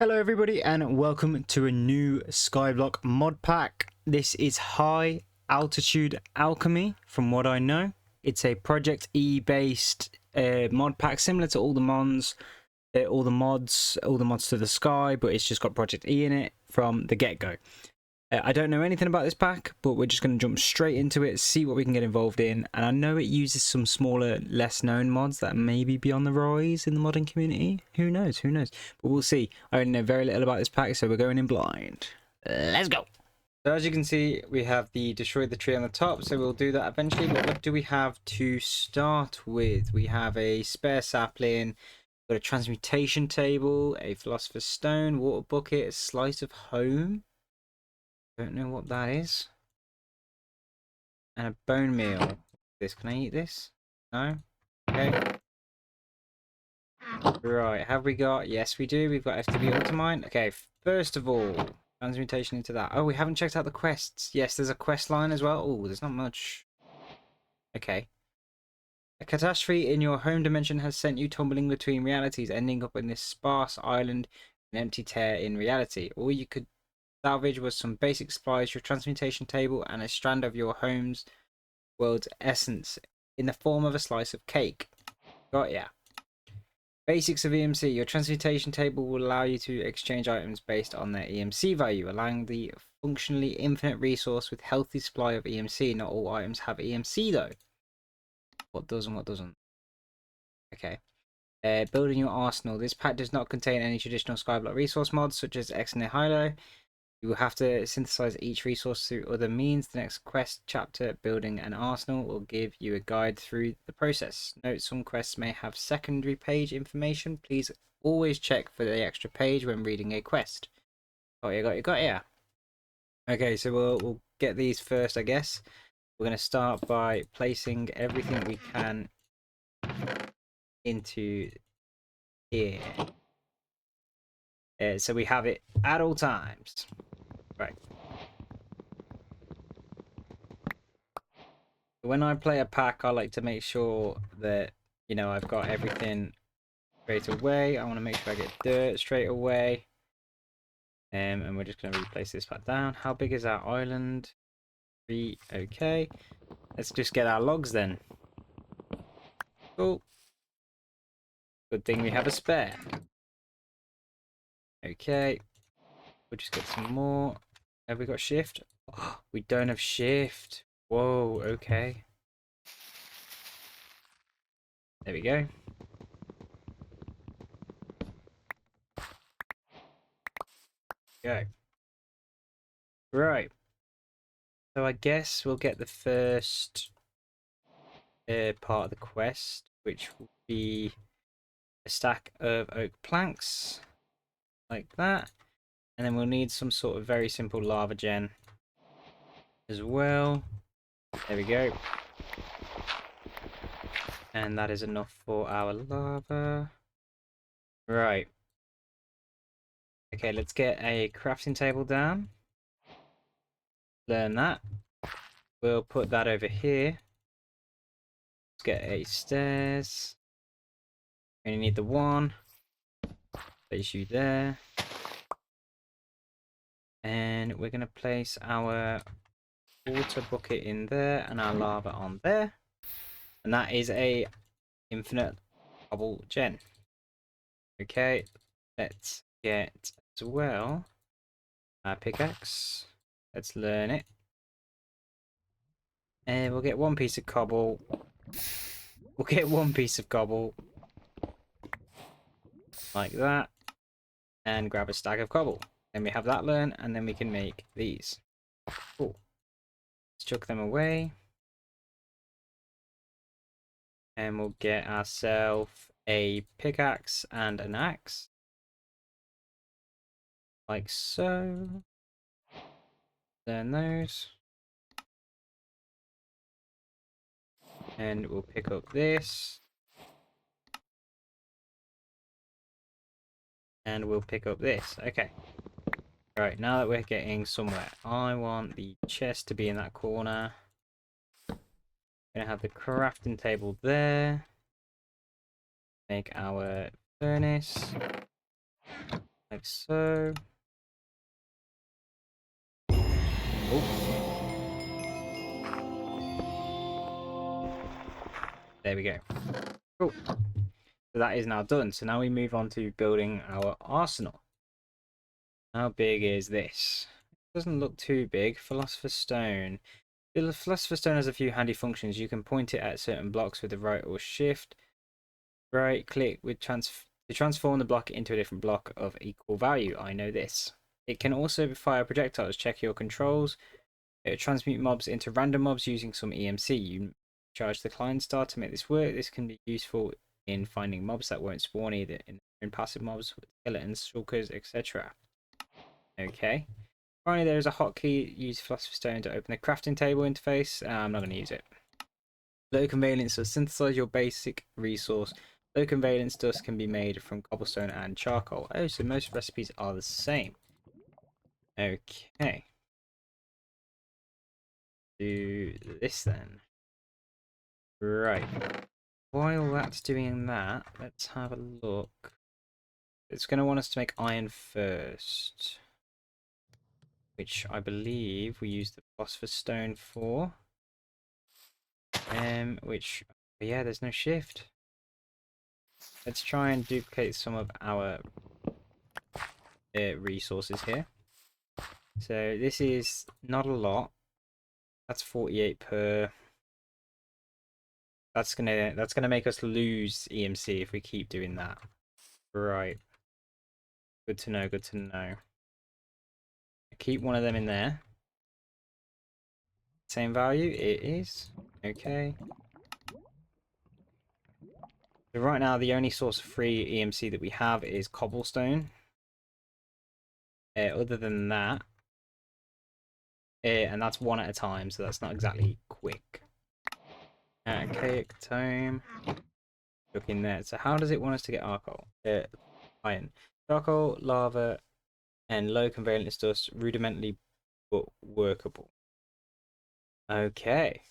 Hello everybody and welcome to a new skyblock mod pack. This is High Altitude Alchemy from what I know. It's a Project E based mod pack similar to all the mods to the sky, but it's just got Project E in it from the get-go. I don't know anything about this pack, but we're just going to jump straight into it, see what we can get involved in. And I know it uses some smaller, less known mods that maybe be on the rise in the modding community. Who knows? Who knows? But we'll see. I only know very little about this pack, so we're going in blind. Let's go! So as you can see, we have the destroy the tree on the top, so we'll do that eventually. But what do we have to start with? We have a spare sapling, got a transmutation table, a philosopher's stone, water bucket, a slice of home. Don't know what that is. And a bone meal. This, can I eat this? No? Okay. Right, have we got? Yes, we do. We've got FTB Ultimine. Okay, first of all, transmutation into that. Oh, we haven't checked out the quests. Yes, there's a quest line as well. Oh, there's not much. Okay. A catastrophe in your home dimension has sent you tumbling between realities, ending up in this sparse island, an empty tear in reality. All you could salvage was some basic supplies, your transmutation table, and a strand of your home's world's essence in the form of a slice of cake. Got ya. Basics of EMC. Your transmutation table will allow you to exchange items based on their EMC value, allowing the functionally infinite resource with healthy supply of EMC. Not all items have EMC though. What does and what doesn't? Okay. Building your arsenal. This pack does not contain any traditional skyblock resource mods such as X and Hilo. You will have to synthesize each resource through other means. The next quest chapter, Building an Arsenal, will give you a guide through the process. Note some quests may have secondary page information. Please always check for the extra page when reading a quest. Got ya. Okay, so we'll get these first, I guess. We're going to start by placing everything we can into here. So we have it at all times. Right. When I play a pack, I like to make sure that, you know, I've got everything straight away. I want to make sure I get dirt straight away. And we're just going to replace this back down. How big is our island? 3. Okay. Let's just get our logs then. Cool. Good thing we have a spare. Okay. We'll just get some more. Have we got shift? Oh, we don't have shift. Whoa, okay. There we go. Go. Right. So I guess we'll get the first part of the quest, which will be a stack of oak planks, like that. And then we'll need some sort of very simple lava gen as well. There we go. And that is enough for our lava. Right. Okay, let's get a crafting table down. Learn that. We'll put that over here. Let's get a stairs. We only need the one. Place you there. And we're going to place our water bucket in there and our lava on there. And that is a infinite cobble gen. Okay, let's get as well our pickaxe. Let's learn it. And we'll get one piece of cobble. We'll get one piece of cobble. Like that. And grab a stack of cobble. Then we have that learned, and then we can make these. Cool. Let's chuck them away. And we'll get ourselves a pickaxe and an axe. Like so. Learn those. And we'll pick up this. And we'll pick up this. Okay. Right, now that we're getting somewhere, I want the chest to be in that corner. Gonna have the crafting table there. Make our furnace. like so. Oh, there we go. Cool. So that is now done. So now we move on to building our arsenal. How big is this? It doesn't look too big. Philosopher's Stone. The Philosopher's Stone has a few handy functions. You can point it at certain blocks with the right or shift. Right click with to transform the block into a different block of equal value. I know this. It can also fire projectiles. Check your controls. It will transmute mobs into random mobs using some EMC. You charge the client star to make this work. This can be useful in finding mobs that won't spawn either in passive mobs, skeletons, shulkers, etc. Okay. Finally, there is a hotkey. Use Philosopher's Stone to open the crafting table interface. I'm not going to use it. Low convalence to synthesize your basic resource. Low convalence dust can be made from cobblestone and charcoal. Oh, so most recipes are the same. Okay. Do this then. Right. While that's doing that, let's have a look. It's going to want us to make iron first, which I believe we use the philosopher's stone for. Which, yeah, there's no shift. Let's try and duplicate some of our resources here. So this is not a lot. That's 48 per. That's gonna make us lose EMC if we keep doing that. Right. Good to know. Good to know. Keep one of them in there. Same value. It is. Okay. So right now the only source of free EMC that we have is cobblestone. Other than that, and that's one at a time, so that's not exactly quick. Archaic tome. Look in there. So how does it want us to get iron? Charcoal, lava, and low convalence dust, rudimentally but workable. Okay.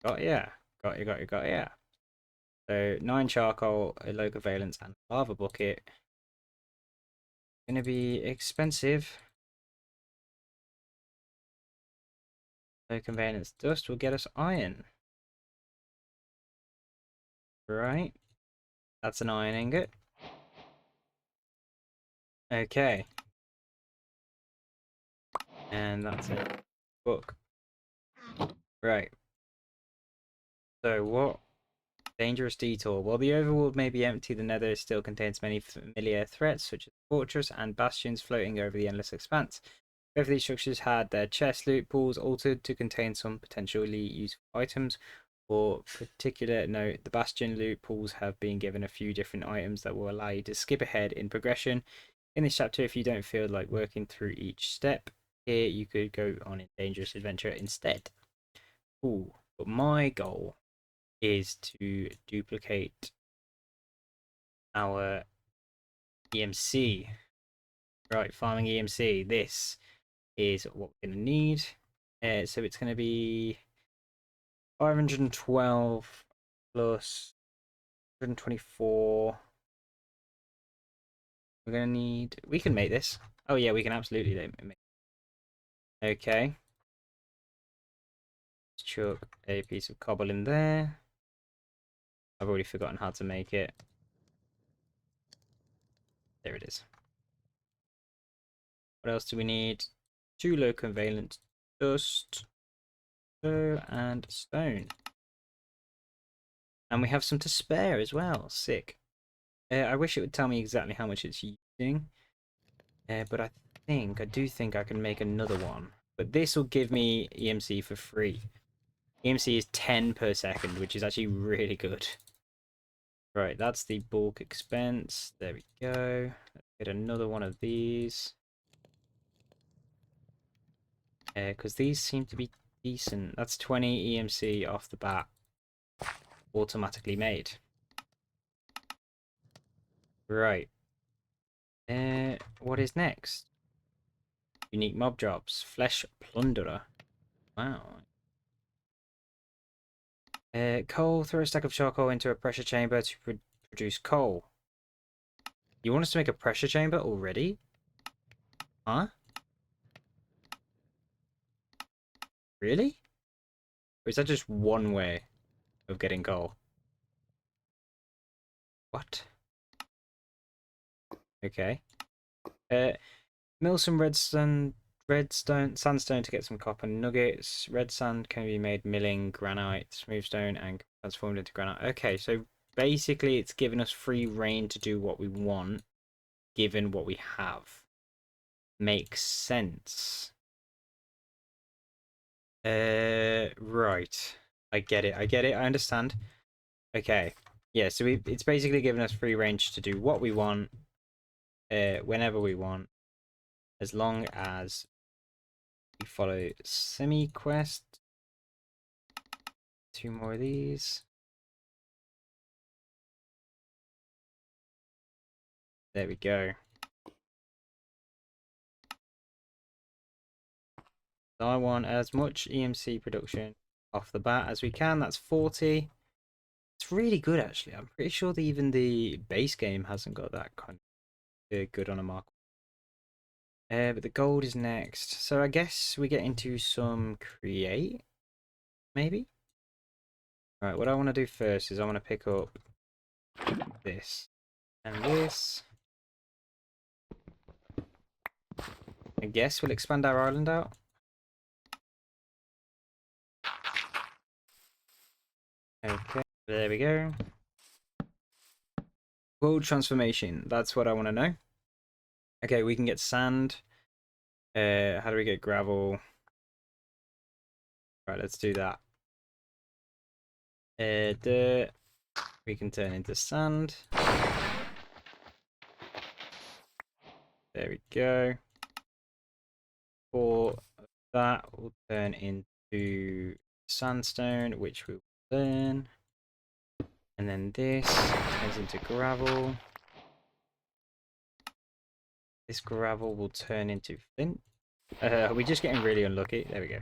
Got ya. Got ya. So 9 charcoal, a low convalence, and lava bucket. Gonna be expensive. Low convalence dust will get us iron. Right. That's an iron ingot. Okay. And that's it. Book. Right. So what? Dangerous detour. While the overworld may be empty, the nether still contains many familiar threats, such as fortress and bastions floating over the endless expanse. Both of these structures had their chest loot pools altered to contain some potentially useful items. For particular note, the bastion loot pools have been given a few different items that will allow you to skip ahead in progression. In this chapter, if you don't feel like working through each step, here you could go on a dangerous adventure instead. Ooh, but my goal is to duplicate our EMC. Right, farming EMC. This is what we're going to need. So it's going to be 512 plus 124. We're going to need. We can make this. Oh, yeah, we can absolutely make it. Okay. Let's chuck a piece of cobble in there. I've already forgotten how to make it. There it is. What else do we need? 2 low covalent dust. And stone. And we have some to spare as well. Sick. I wish it would tell me exactly how much it's using. But I do think I can make another one. But this will give me EMC for free. EMC is 10 per second, which is actually really good. Right, that's the bulk expense. There we go. Let's get another one of these. Because these seem to be decent. That's 20 EMC off the bat. Automatically made. Right. What is next? Unique mob jobs. Flesh plunderer. Wow. Coal. Throw a stack of charcoal into a pressure chamber to produce coal. You want us to make a pressure chamber already? Huh? Really? Or is that just one way of getting coal? What? Okay. Mill some sandstone to get some copper nuggets. Red sand can be made milling granite, smooth stone, and transformed into granite. Okay, so basically it's given us free reign to do what we want, given what we have. Makes sense. Right. I get it. I understand. Okay. Yeah, so it's basically given us free range to do what we want, whenever we want, as long as we follow semi-quest. 2 more of these. There we go. So I want as much EMC production off the bat as we can. That's 40. It's really good, actually. I'm pretty sure that even the base game hasn't got that kind of good on a mark. But the gold is next. So I guess we get into some create, maybe? Alright, what I want to do first is I want to pick up this and this. I guess we'll expand our island out. Okay, there we go. World transformation, that's what I want to know. Okay, we can get sand. How do we get gravel? Right, let's do that. Dirt, we can turn into sand. There we go. For that, will turn into sandstone, which we'll burn. And then this turns into gravel. This gravel will turn into flint. Are we just getting really unlucky? There we go.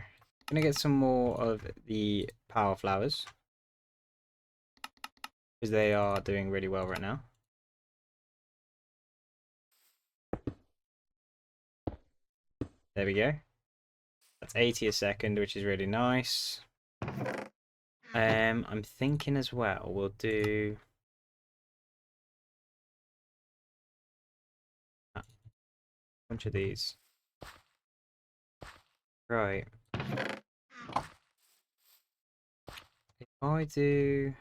Gonna get some more of the power flowers, because they are doing really well right now. There we go. That's 80 a second, which is really nice. I'm thinking as well, we'll do a bunch of these. Right. If I do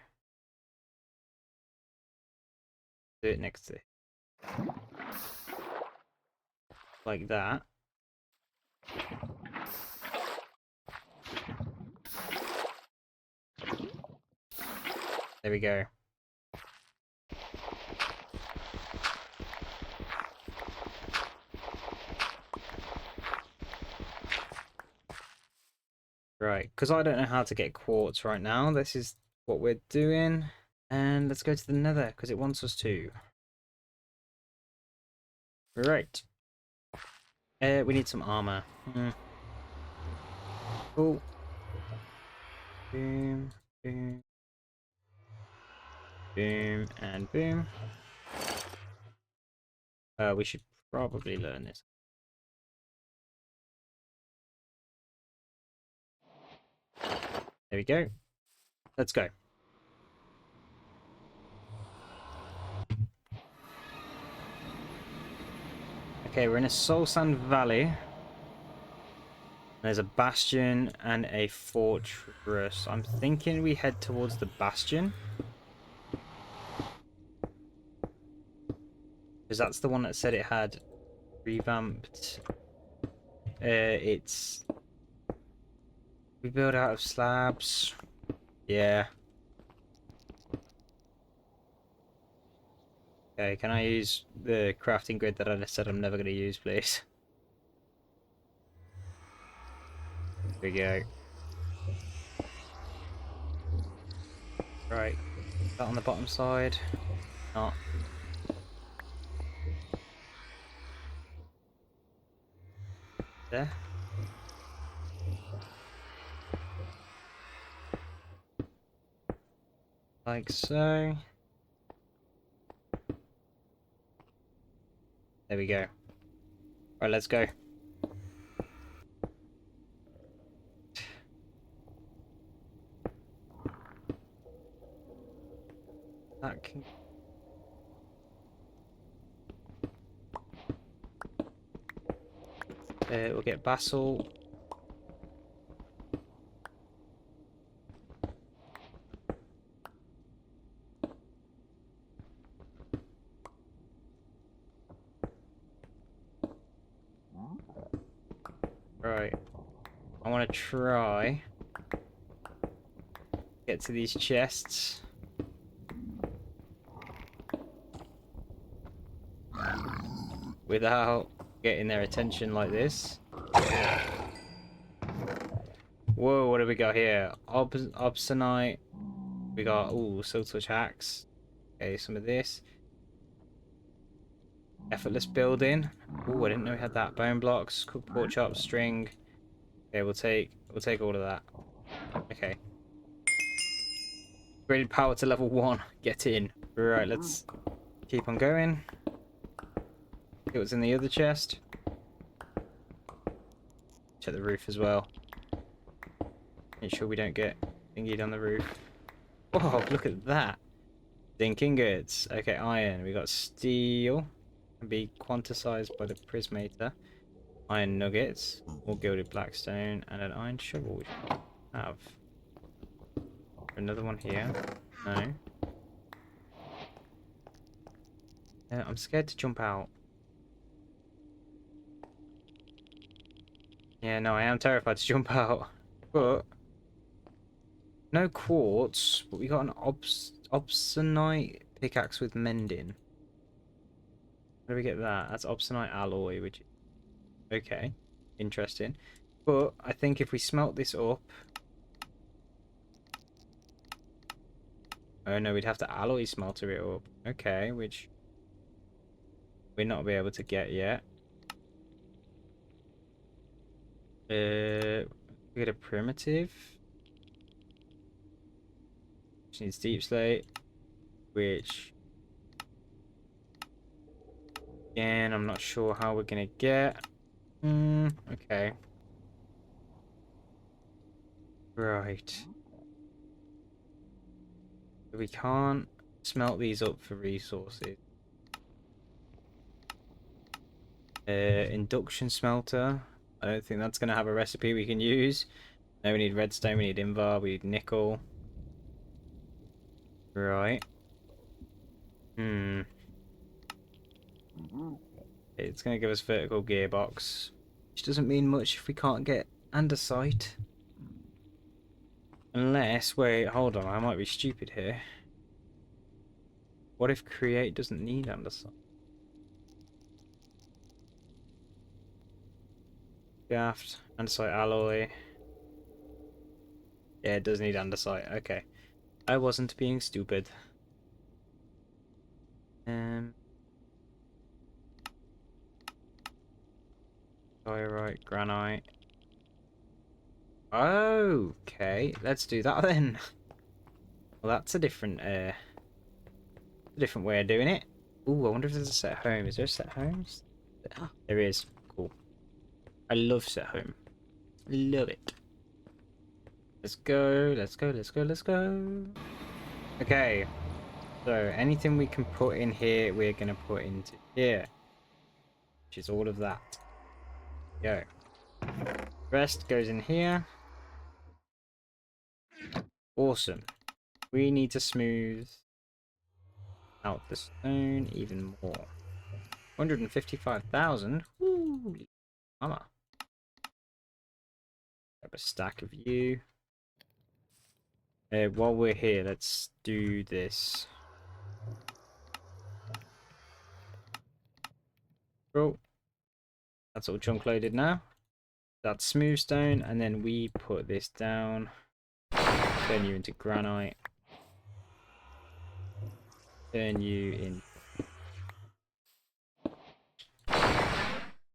it next to it, like that. There we go. Right, because I don't know how to get quartz right now. This is what we're doing. And let's go to the nether, because it wants us to. Right. We need some armor. Cool. Boom, boom. Boom, and boom. We should probably learn this. There we go. Let's go. Okay, we're in a soul sand valley. There's a bastion and a fortress. I'm thinking we head towards the bastion, because that's the one that said it had revamped. It's we build out of slabs. Yeah. Okay, can I use the crafting grid that I said I'm never going to use, please? There we go. Right. That on the bottom side. Not. There. Like so. There we go. Right, let's go. That can... we'll get basalt. Right. I want to try get to these chests. Without getting their attention like this. Whoa, what do we got here? Obsonite. We got, ooh, silk touch axe. Okay, some of this. Effortless building. Ooh, I didn't know we had that. Bone blocks, cooked pork chops, string. Okay, we'll take all of that. Okay. Graded power to level 1. Get in. Right, let's keep on going. See what's in the other chest. Check the roof as well. Make sure we don't get thingied on the roof. Oh, look at that. Zinc ingots. Okay, iron. We got steel. Can be quantized by the prismator. Iron nuggets. More gilded blackstone. And an iron shovel we have. Another one here. No. I'm scared to jump out. Yeah, no, I am terrified to jump out. But no quartz, but we got an obsonite pickaxe with mending. Where do we get that? That's obsonite alloy, which is okay, interesting. But I think if we smelt this up, oh no, we'd have to alloy smelter it up. Okay, which we're not be able to get yet. We get a primitive. Which needs deep slate, which again I'm not sure how we're gonna get. Okay. Right. We can't smelt these up for resources. Induction smelter. I don't think that's gonna have a recipe we can use. No, we need redstone, we need invar, we need nickel. Right. It's going to give us vertical gearbox, which doesn't mean much if we can't get andesite. Unless, wait, hold on, I might be stupid here. What if create doesn't need andesite? Shaft, andesite alloy. Yeah, it does need andesite. Okay. I wasn't being stupid. Diorite, granite. Okay, let's do that then. Well, that's a different way of doing it. Ooh, I wonder if there's a set home. Is there a set homes? There is. Cool. I love set home. Love it. Let's go, let's go, let's go, let's go. Okay. So anything we can put in here, we're gonna put into here. Which is all of that. Go. Rest goes in here. Awesome. We need to smooth out the stone even more. 155,000. Holy mama. Grab a stack of you. While we're here, let's do this. Cool. That's all chunk loaded now. That's smooth stone, and then we put this down. Turn you into granite. Turn you in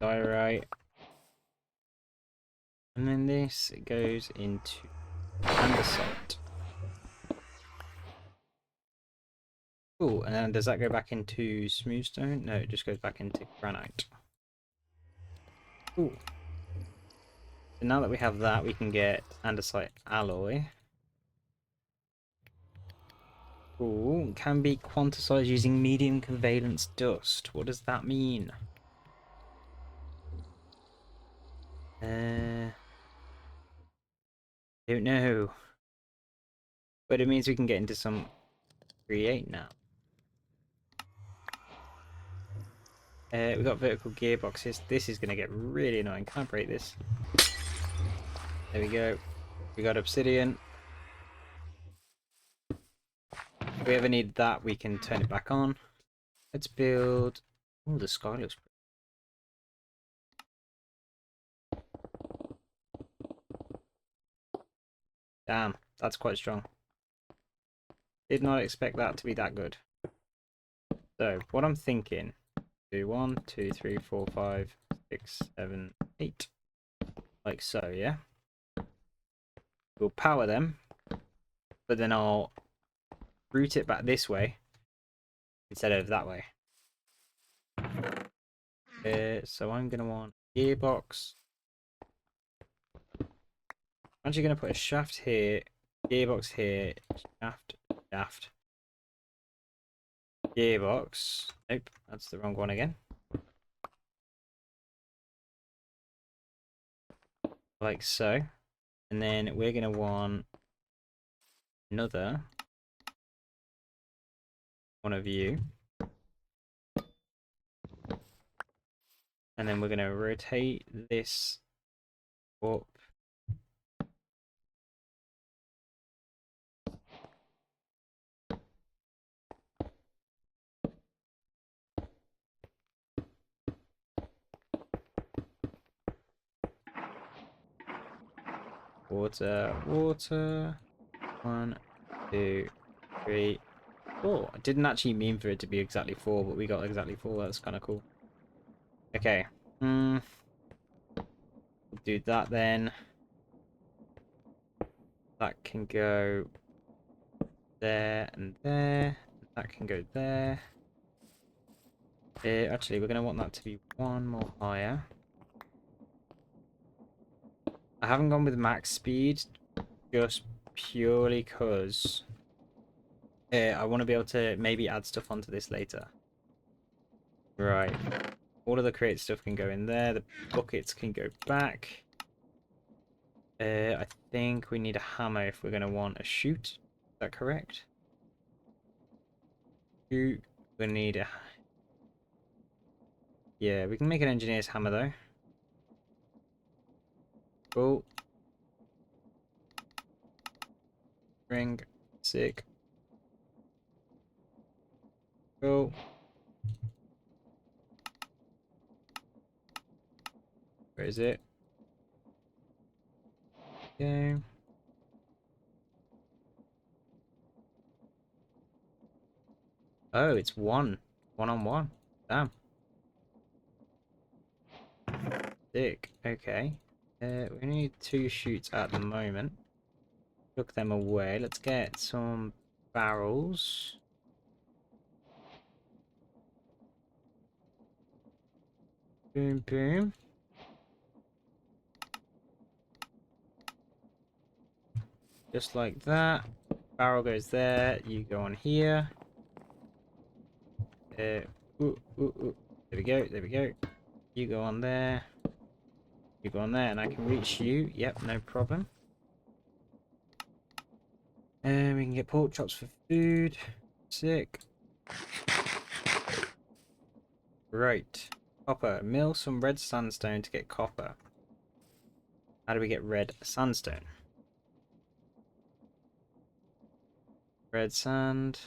diorite. And then this it goes into andesite. Cool, and then does that go back into smooth stone? No, it just goes back into granite. Cool. So now that we have that, we can get andesite alloy. Cool. Can be quantized using medium covalence dust. What does that mean? Don't know. But it means we can get into some create now. We've got vertical gearboxes. This is going to get really annoying. Can I break this? There we go. We got obsidian. If we ever need that, we can turn it back on. Let's build... Oh, the sky looks pretty. Damn, that's quite strong. Did not expect that to be that good. So, what I'm thinking... Do 1, 2, 3, 4, 5, 6, 7, 8. Like so, yeah? We'll power them. But then I'll route it back this way. Instead of that way. So I'm going to want gearbox. I'm actually going to put a shaft here, gearbox here, shaft, gearbox. Nope, that's the wrong one again. Like so. And then we're going to want another one of you. And then we're going to rotate this up. Water, water. 1, 2, 3, 4. I didn't actually mean for it to be exactly 4, but we got exactly 4. That's kind of cool. Okay. We'll do that then. That can go there and there. That can go there. Actually, we're going to want that to be one more higher. I haven't gone with max speed just purely because I want to be able to maybe add stuff onto this later. Right. All of the crate stuff can go in there. The buckets can go back. I think we need a hammer if we're going to want a chute. Is that correct? Chute. We need a... Yeah, we can make an engineer's hammer though. Cool. Ring. Sick. Cool. Where is it? Okay. Oh, it's one. One on one. Damn. Sick. Okay. We need 2 chutes at the moment. Look them away. Let's get some barrels. Boom, boom. Just like that. Barrel goes there. You go on here. Ooh, ooh, ooh. There we go. There we go. You go on there. You go on there, and I can reach you. Yep, no problem. And we can get pork chops for food. Sick. Right. Copper. Mill some red sandstone to get copper. How do we get red sandstone? Red sand.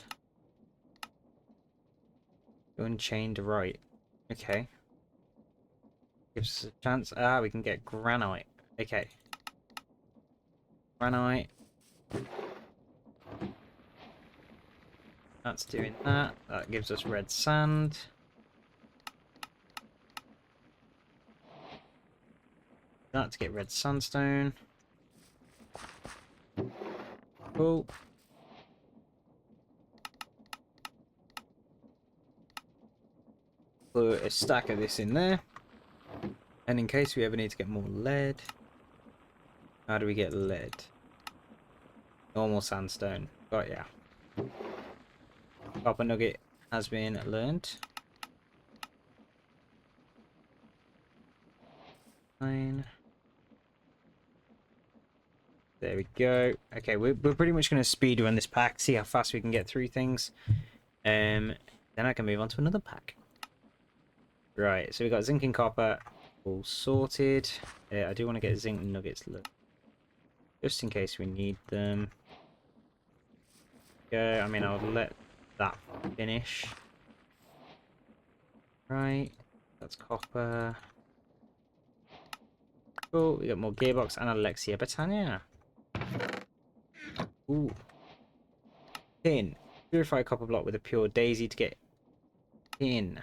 Unchained right. Okay. Gives us a chance. Ah, we can get granite. Okay. Granite. That's doing that. That gives us red sand. That to get red sandstone. Cool. put a stack of this in there. And in case we ever need to get more lead, how do we get lead? Normal sandstone. Got ya. Copper nugget has been learned. 9. There we go. Okay, we're pretty much going to speed run this pack, see how fast we can get through things. Then I can move on to another pack. Right, so we got zinc and copper all sorted. I do want to get zinc nuggets just in case we need them. Go. I mean, I'll let that finish. Right, that's copper. Cool, we got more gearbox and Alexia Britannia. Ooh. Tin. Purify copper block with a pure daisy to get tin.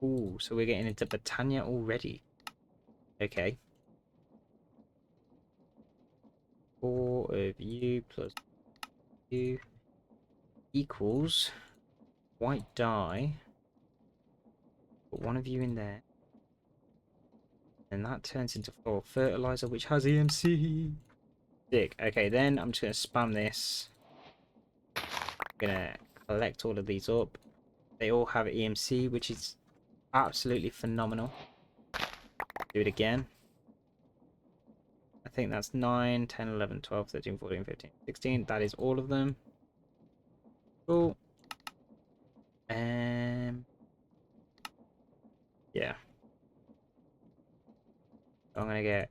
Ooh, so we're getting into Britannia already. Okay. 4 of you plus you equals white dye. Put 1 of you in there. And that turns into floral fertilizer, which has EMC. Sick. Okay, then I'm just going to spam this. I'm going to collect all of these up. They all have EMC, which is absolutely phenomenal. Do it again. I think that's 9, 10, 11, 12, 13, 14, 15, 16. That is all of them. Cool. Yeah. I'm going to get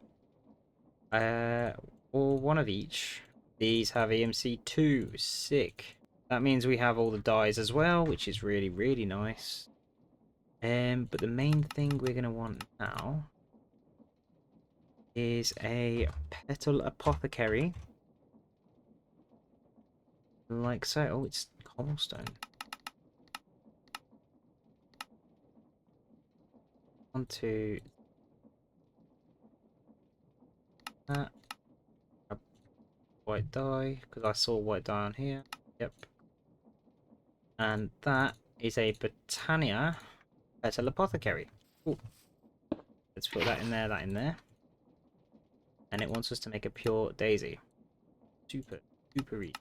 or 1 of each. These have EMC 2. Sick. That means we have all the dyes as well, which is really, really nice. But the main thing we're going to want now is a petal apothecary. Like so. Oh, it's cobblestone. Onto that. White dye, because I saw white dye on here. Yep. And that is a Britannia petal apothecary. Ooh. Let's put that in there, that in there. And it wants us to make a pure daisy. Super, super easy.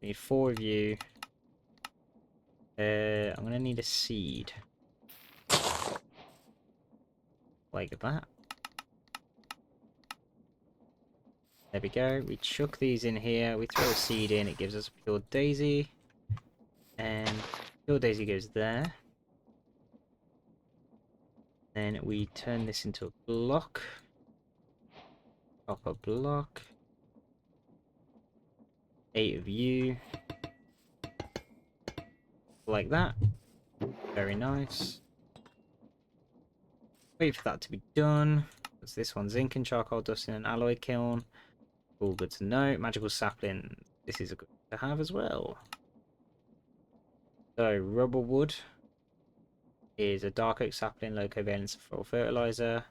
Need 4 of you. I'm gonna need a seed. Like that. There we go. We chuck these in here. We throw a seed in. It gives us a pure daisy. And pure daisy goes there. Then we turn this into a block. Copper block. 8 of you. Like that. Very nice. Wait for that to be done. Because this one's zinc and charcoal dust in an alloy kiln. All good to know. Magical sapling. This is a good to have as well. So rubber wood is a dark oak sapling, low covalence for fertilizer.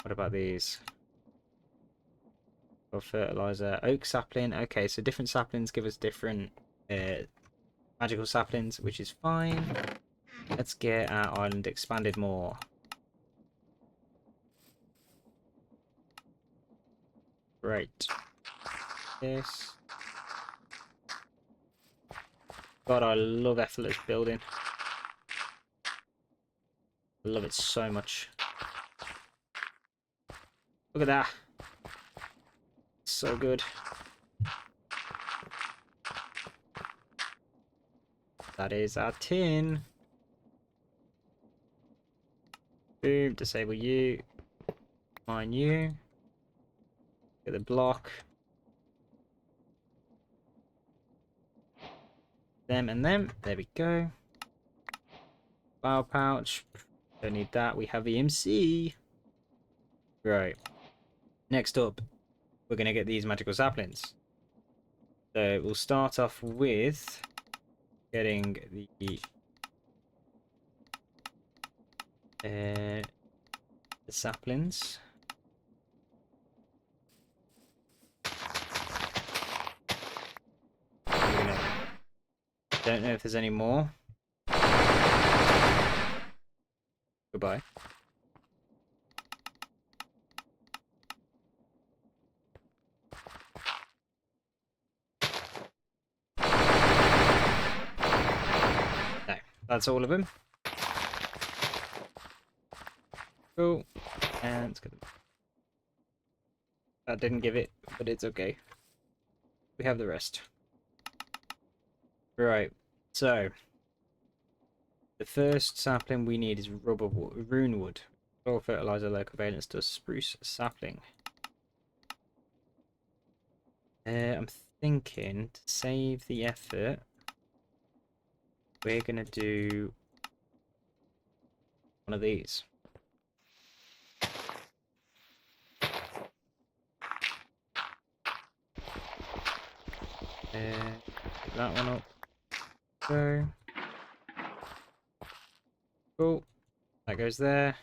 What about these? For fertilizer, oak sapling. Okay, so different saplings give us different magical saplings, which is fine. Let's get our island expanded more. Right. This. God, I love effortless building. I love it so much. Look at that. So good. That is our tin. Boom, disable you. Mine you. Get the block. Them and them. There we go. Flower pouch. Don't need that. We have EMC. Right. Next up, we're going to get these magical saplings. So we'll start off with getting the saplings. Don't know if there's any more. Goodbye. No, that's all of them. Cool. And it's good. That didn't give it, but it's okay. We have the rest. Right. So the first sapling we need is rubber wood, rune wood. Soil fertilizer, low covalence dust, spruce sapling. I'm thinking to save the effort, we're gonna do one of these. Pick that one up. So cool. That goes there.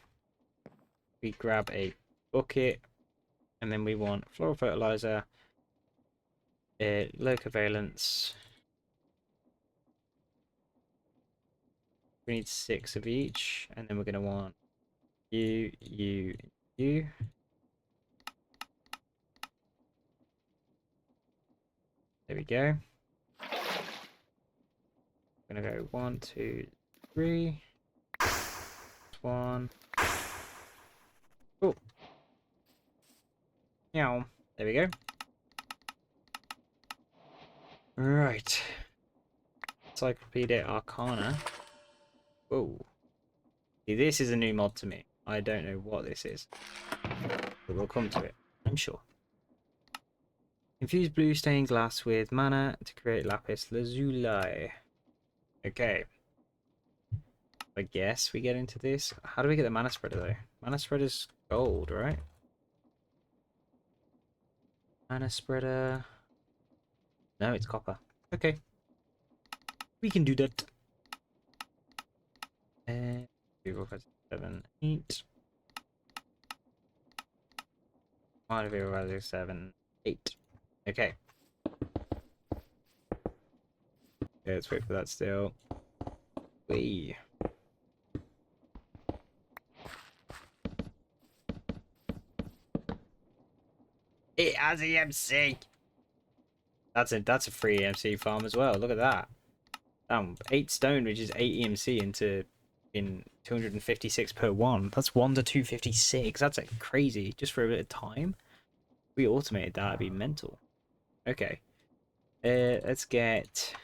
We grab a bucket, and then we want floral fertilizer, low covalence. We need 6 of each, and then we're gonna want you, you, you. There we go. I'm gonna go 1, 2, 3. 1. Oh. Yeah. There we go. Right. Encyclopedia Arcana. Whoa. See, this is a new mod to me. I don't know what this is. But we'll come to it, I'm sure. Infuse blue stained glass with mana to create lapis lazuli. Okay. I guess we get into this. How do we get the mana spreader though? Mana spreader's gold, right? Mana spreader. No, it's copper. Okay. We can do that. 3, 4, 5, 6, 7, 8. 1, 2, 3, 4, 5, 6, 7, 8. Okay. Okay, let's wait for that still. Wee. It has EMC. That's a free EMC farm as well. Look at that. 8 stone, which is 8 EMC in 256 per one. That's 1 to 256. That's like crazy. Just for a bit of time. If we automated that, it'd be mental. Okay. Let's get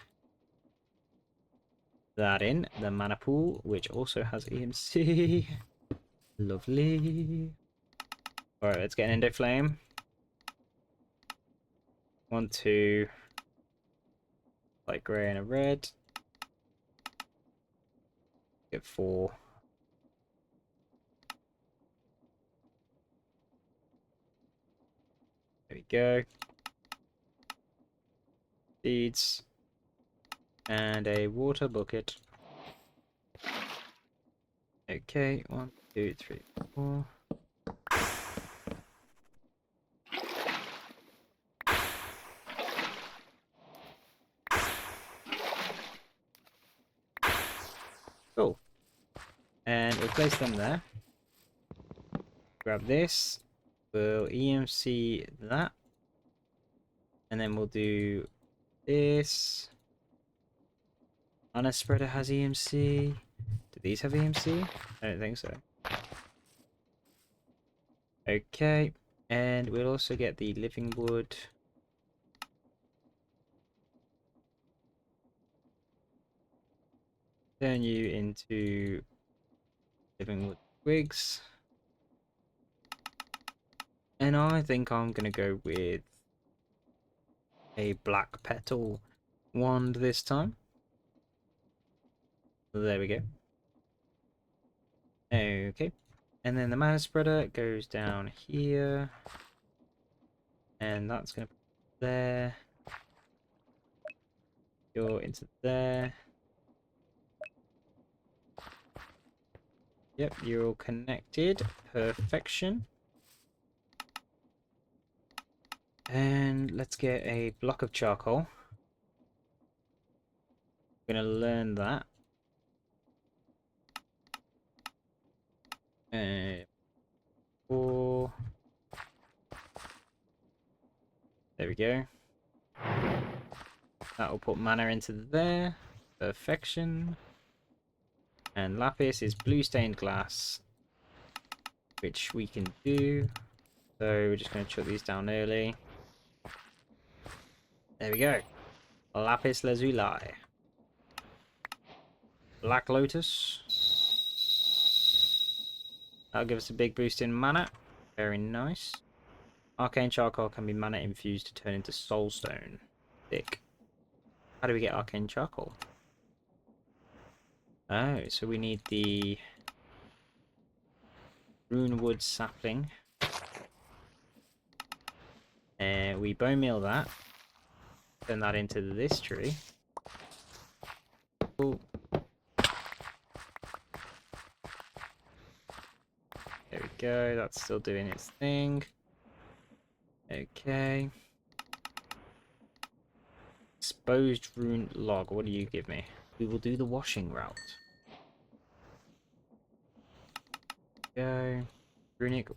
that in. The mana pool, which also has EMC. Lovely. Alright, let's get an Endo Flame. 1, 2. Light grey and a red. Get 4. There we go. Seeds. And a water bucket. Okay, 1, 2, 3, 4. Cool. And we'll place them there. Grab this. We'll EMC that. And then we'll do this. Mana spreader has EMC. Do these have EMC? I don't think so. Okay. And we'll also get the living wood. Turn you into living wood twigs. And I think I'm going to go with a black petal wand this time. There we go. Okay. And then the mana spreader goes down here. And that's going to be there. You're into there. Yep, you're all connected. Perfection. And let's get a block of charcoal. We're going to learn that. 4. There we go. That will put mana into there. Perfection. And lapis is blue stained glass, which we can do. So we're just going to chuck these down early. There we go. Lapis lazuli. Black lotus. That'll give us a big boost in mana. Very nice. Arcane charcoal can be mana infused to turn into soulstone. Thick. How do we get arcane charcoal? Oh, so we need the runewood sapling. We bone meal that. Turn that into this tree. Ooh. There we go, that's still doing its thing. Okay. Exposed rune log, what do you give me? We will do the washing route. Go. Runic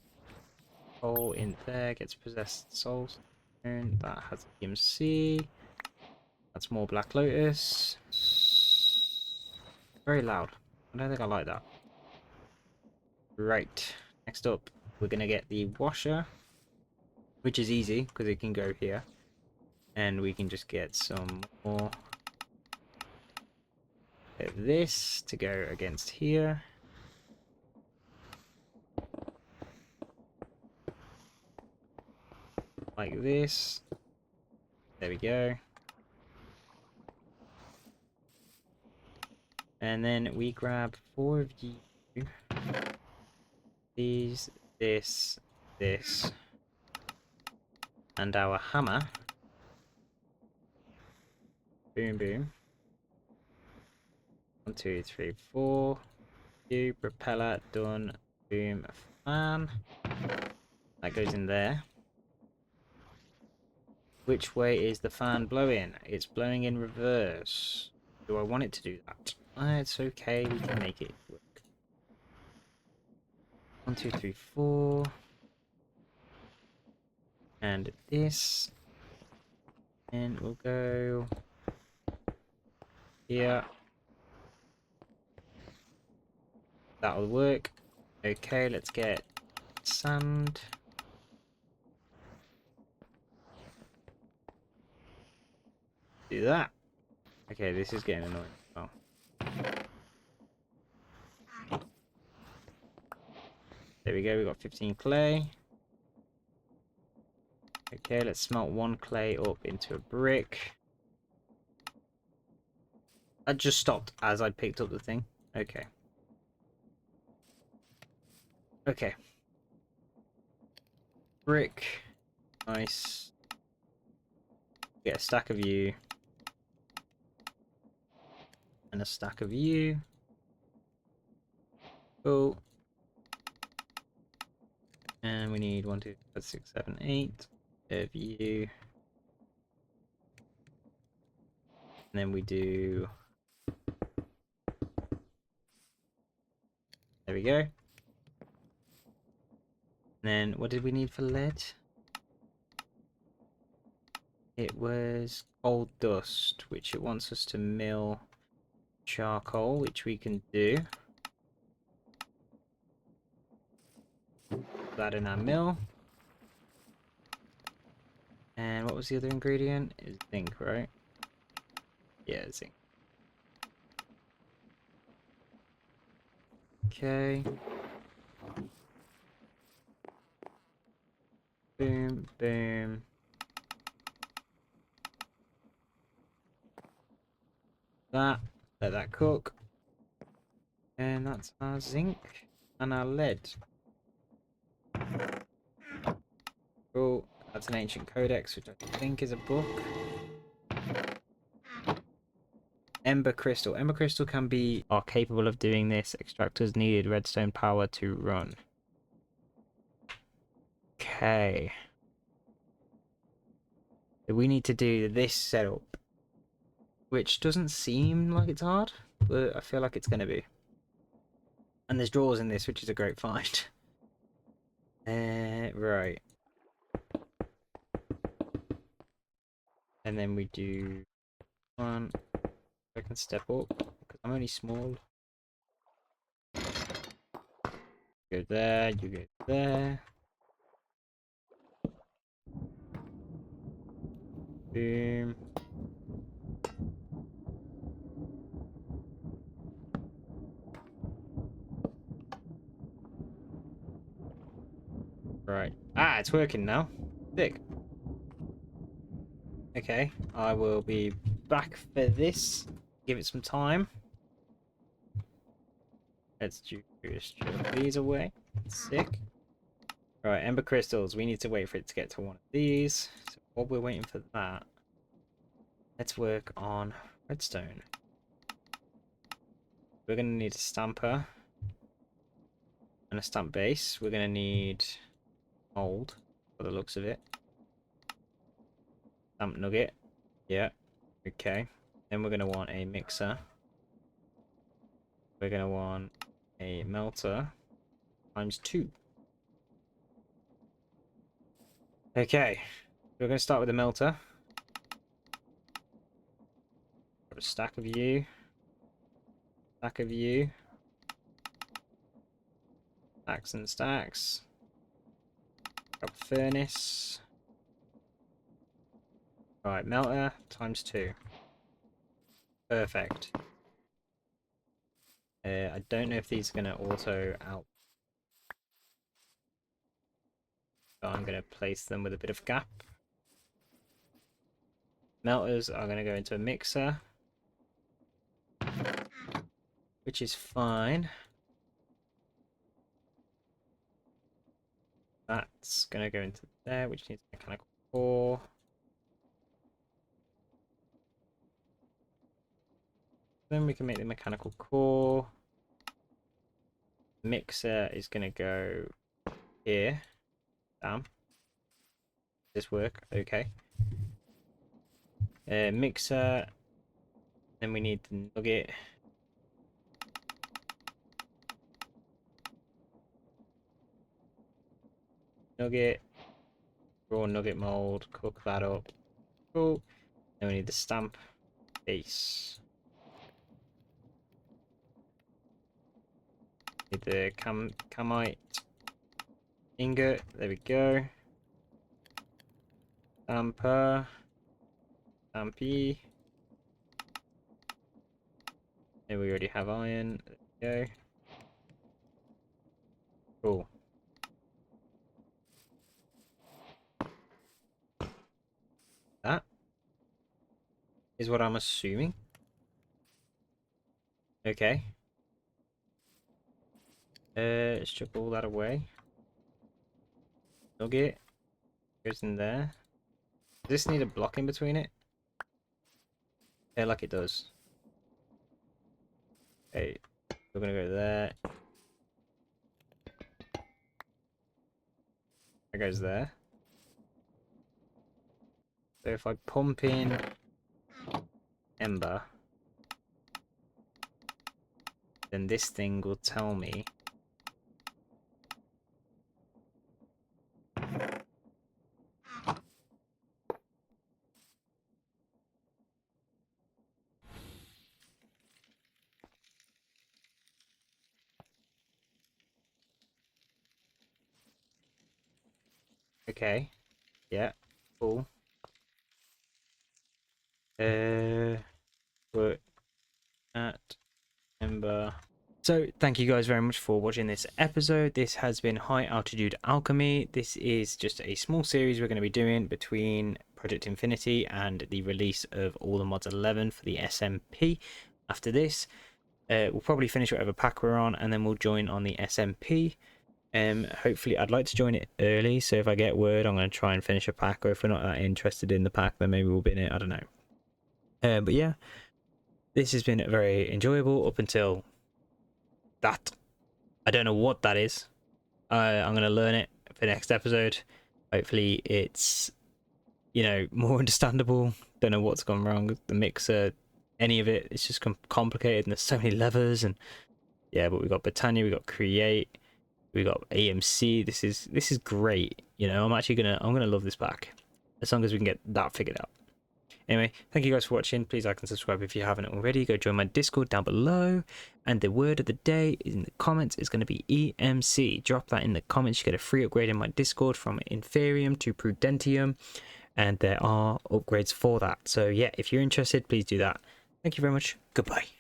hole in there, gets possessed souls. That has EMC. That's more Black Lotus. Very loud. I don't think I like that. Right. Next up, we're going to get the washer, which is easy because it can go here. And we can just get some more of this to go against here. Like this. There we go. And then we grab 4 of you. These, this, this. And our hammer. Boom, boom. 1, 2, 3, 4. You, propeller, done. Boom, fan. That goes in there. Which way is the fan blowing? It's blowing in reverse. Do I want it to do that? It's okay, we can make it work. 1, 2, 3, 4. And this. And we'll go here. That'll work. Okay, let's get sand. Do that. Okay, this is getting annoying. Oh. There we go, we got 15 clay. Okay, let's smelt 1 clay up into a brick. I just stopped as I picked up the thing. Okay. Okay. Brick. Nice. Get a stack of you. And a stack of you. Cool. And we need 1, 2, 3, 4, 5, 6, 7, 8 of you. And then we do. There we go. And then what did we need for lead? It was coal dust, which it wants us to mill charcoal, which we can do. Put that in our mill. And what was the other ingredient? Is zinc, right? Yeah, zinc. Okay. Boom, boom. That. Let that cook. And that's our zinc and our lead. Cool. That's an ancient codex, which I think is a book. Ember crystal. Ember crystal are capable of doing this. Extractors needed redstone power to run. Okay. So we need to do this setup, which doesn't seem like it's hard, but I feel like it's going to be. And there's drawers in this, which is a great find. Right. And then we do one. I can step up because I'm only small. Go there, you go there. Boom. Right. Ah, it's working now. Sick. Okay, I will be back for this. Give it some time. Let's just chuck these away. Sick. Right, ember crystals. We need to wait for it to get to one of these. So while we're waiting for that, let's work on redstone. We're going to need a stamper and a stamp base. We're going to need mold, by the looks of it. Stamp nugget. Yeah. Okay. Then we're going to want a mixer. We're going to want a melter times 2. Okay. We're going to start with the melter. Got a stack of you. Stack of you. Stacks and stacks. Grab a furnace. Right, melter times 2. Perfect. I don't know if these are going to auto out. So I'm going to place them with a bit of gap. Melters are going to go into a mixer, which is fine. That's going to go into there, which needs mechanical core. Then we can make the mechanical core. Mixer is going to go here. Damn. This work? Okay. Mixer. Then we need the nugget. Nugget. Raw nugget mold. Cook that up. Cool. Then we need the stamp base. Need the camite ingot. There we go. Stamper. Stampy. There we already have iron. There we go. Cool. That is what I'm assuming. Okay. Let's chop all that away. Nugget goes in there. Does this need a block in between it? Yeah, like it does. Okay, we're gonna go there. That goes there. So if I pump in ember, then this thing will tell me okay, yeah, cool. Work at ember. So thank you guys very much for watching this episode. This has been High Altitude Alchemy. This is just a small series we're going to be doing between Project Infinity and the release of all the mods 11 for the SMP. After this, we'll probably finish whatever pack we're on, and then we'll join on the SMP. Hopefully I'd like to join it early, so if I get word, I'm going to try and finish a pack, or if we're not that interested in the pack, then maybe we'll bin it. I don't know. But yeah, this has been very enjoyable up until that. I don't know what that is. I'm going to learn it for the next episode. Hopefully it's, you know, more understandable. Don't know what's gone wrong with the mixer, any of it. It's just complicated, and there's so many levers, and Yeah, but we got Britannia, we got Create, we got AMC. This is great. You know, I'm gonna love this pack as long as we can get that figured out. Anyway, thank you guys for watching. Please like and subscribe if you haven't already. Go join my Discord down below. And the word of the day in the comments is going to be EMC. Drop that in the comments. You get a free upgrade in my Discord from Inferium to Prudentium. And there are upgrades for that. So yeah, if you're interested, please do that. Thank you very much. Goodbye.